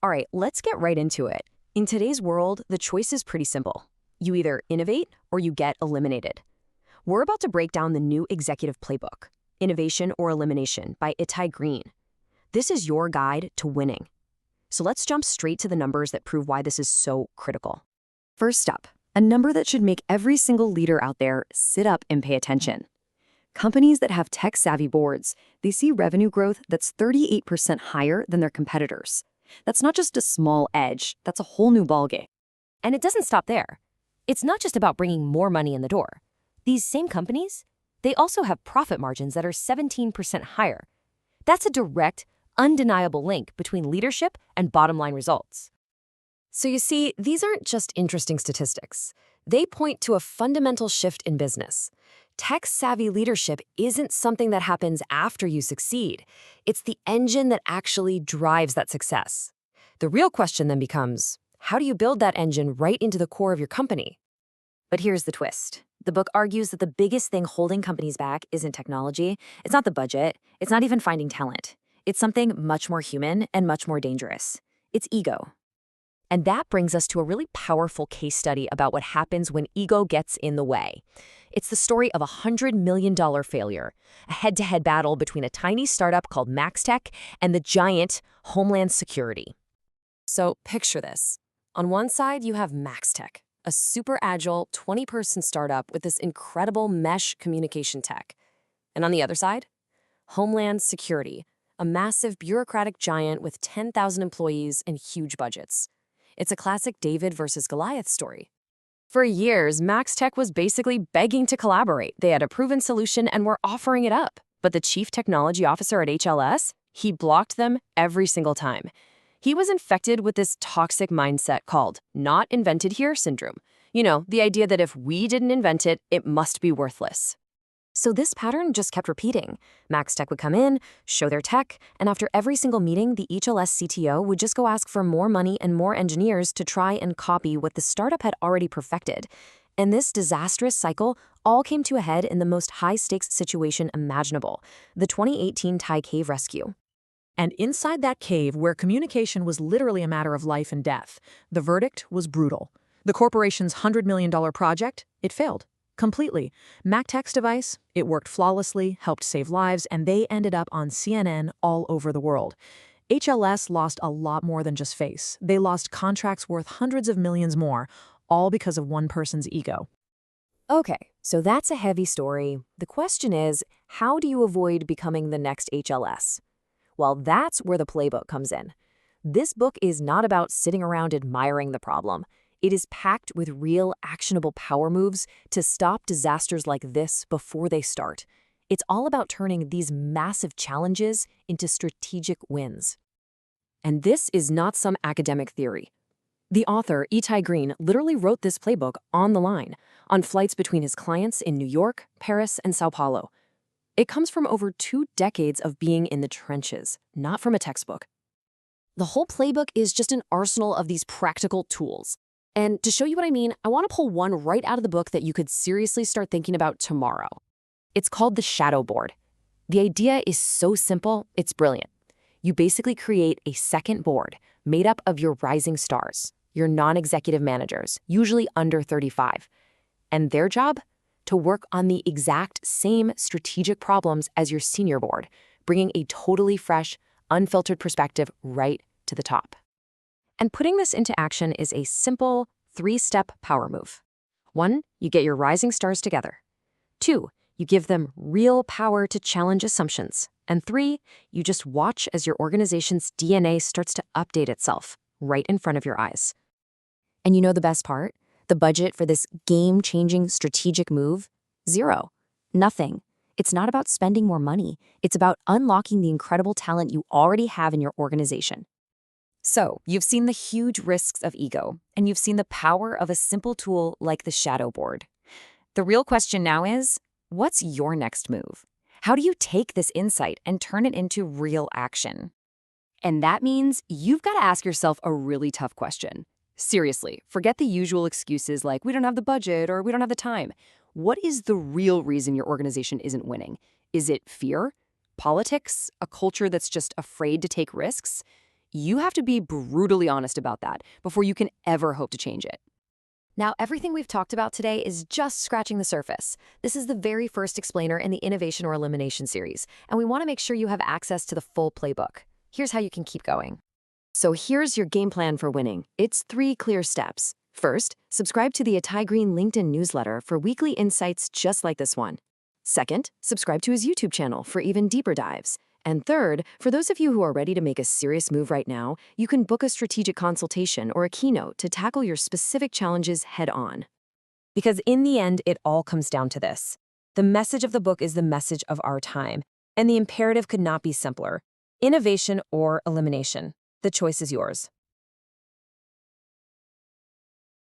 All right, let's get right into it. In today's world, the choice is pretty simple. You either innovate or you get eliminated. We're about to break down the new executive playbook, Innovation or Elimination by Itai Green. This is your guide to winning. So let's jump straight to the numbers that prove why this is so critical. First up, a number that should make every single leader out there sit up and pay attention. Companies that have tech-savvy boards, they see revenue growth that's 38% higher than their competitors. That's not just a small edge, that's a whole new ballgame. And it doesn't stop there. It's not just about bringing more money in the door. These same companies, they also have profit margins that are 17% higher. That's a direct, undeniable link between leadership and bottom-line results. So you see, these aren't just interesting statistics. They point to a fundamental shift in business. Tech-savvy leadership isn't something that happens after you succeed. It's the engine that actually drives that success. The real question then becomes, how do you build that engine right into the core of your company? But here's the twist. The book argues that the biggest thing holding companies back isn't technology. It's not the budget. It's not even finding talent. It's something much more human and much more dangerous. It's ego. And that brings us to a really powerful case study about what happens when ego gets in the way. It's the story of a $100 million failure, a head-to-head battle between a tiny startup called MaxTech and the giant Homeland Security. So picture this. On one side, you have MaxTech, a super agile 20-person startup with this incredible mesh communication tech. And on the other side, Homeland Security, a massive bureaucratic giant with 10,000 employees and huge budgets. It's a classic David versus Goliath story. For years, MaxTech was basically begging to collaborate. They had a proven solution and were offering it up. But the chief technology officer at HLS, he blocked them every single time. He was infected with this toxic mindset called not invented here syndrome. You know, the idea that if we didn't invent it, it must be worthless. So this pattern just kept repeating. MaxTech would come in, show their tech, and after every single meeting, the HLS CTO would just go ask for more money and more engineers to try and copy what the startup had already perfected. And this disastrous cycle all came to a head in the most high-stakes situation imaginable, the 2018 Thai cave rescue. And inside that cave, where communication was literally a matter of life and death, the verdict was brutal. The corporation's $100 million project, it failed. Completely. MaxTech's device, it worked flawlessly, helped save lives, and they ended up on CNN all over the world. HLS lost a lot more than just face. They lost contracts worth hundreds of millions more, all because of one person's ego. Okay, so that's a heavy story. The question is, how do you avoid becoming the next HLS? Well, that's where the playbook comes in. This book is not about sitting around admiring the problem. It is packed with real, actionable power moves to stop disasters like this before they start. It's all about turning these massive challenges into strategic wins. And this is not some academic theory. The author, Itai Green, literally wrote this playbook on the line, on flights between his clients in New York, Paris, and Sao Paulo. It comes from over 2 decades of being in the trenches, not from a textbook. The whole playbook is just an arsenal of these practical tools. And to show you what I mean, I want to pull one right out of the book that you could seriously start thinking about tomorrow. It's called the shadow board. The idea is so simple, it's brilliant. You basically create a second board made up of your rising stars, your non-executive managers, usually under 35. And their job? To work on the exact same strategic problems as your senior board, bringing a totally fresh, unfiltered perspective right to the top. And putting this into action is a simple 3-step power move. 1, you get your rising stars together. 2, you give them real power to challenge assumptions. And 3, you just watch as your organization's DNA starts to update itself right in front of your eyes. And you know the best part? The budget for this game-changing strategic move? 0. Nothing. It's not about spending more money. It's about unlocking the incredible talent you already have in your organization. So, you've seen the huge risks of ego, and you've seen the power of a simple tool like the shadow board. The real question now is, what's your next move? How do you take this insight and turn it into real action? And that means you've got to ask yourself a really tough question. Seriously, forget the usual excuses like we don't have the budget or we don't have the time. What is the real reason your organization isn't winning? Is it fear? Politics? A culture that's just afraid to take risks? You have to be brutally honest about that before you can ever hope to change it. Now, everything we've talked about today is just scratching the surface. This is the very first explainer in the Innovation or Elimination series, and we want to make sure you have access to the full playbook. Here's how you can keep going. So here's your game plan for winning. It's 3 clear steps. First, subscribe to the Itai Green LinkedIn newsletter for weekly insights just like this one. Second, subscribe to his YouTube channel for even deeper dives. And third, for those of you who are ready to make a serious move right now, you can book a strategic consultation or a keynote to tackle your specific challenges head on. Because in the end, it all comes down to this. The message of the book is the message of our time, and the imperative could not be simpler. Innovation or elimination. The choice is yours.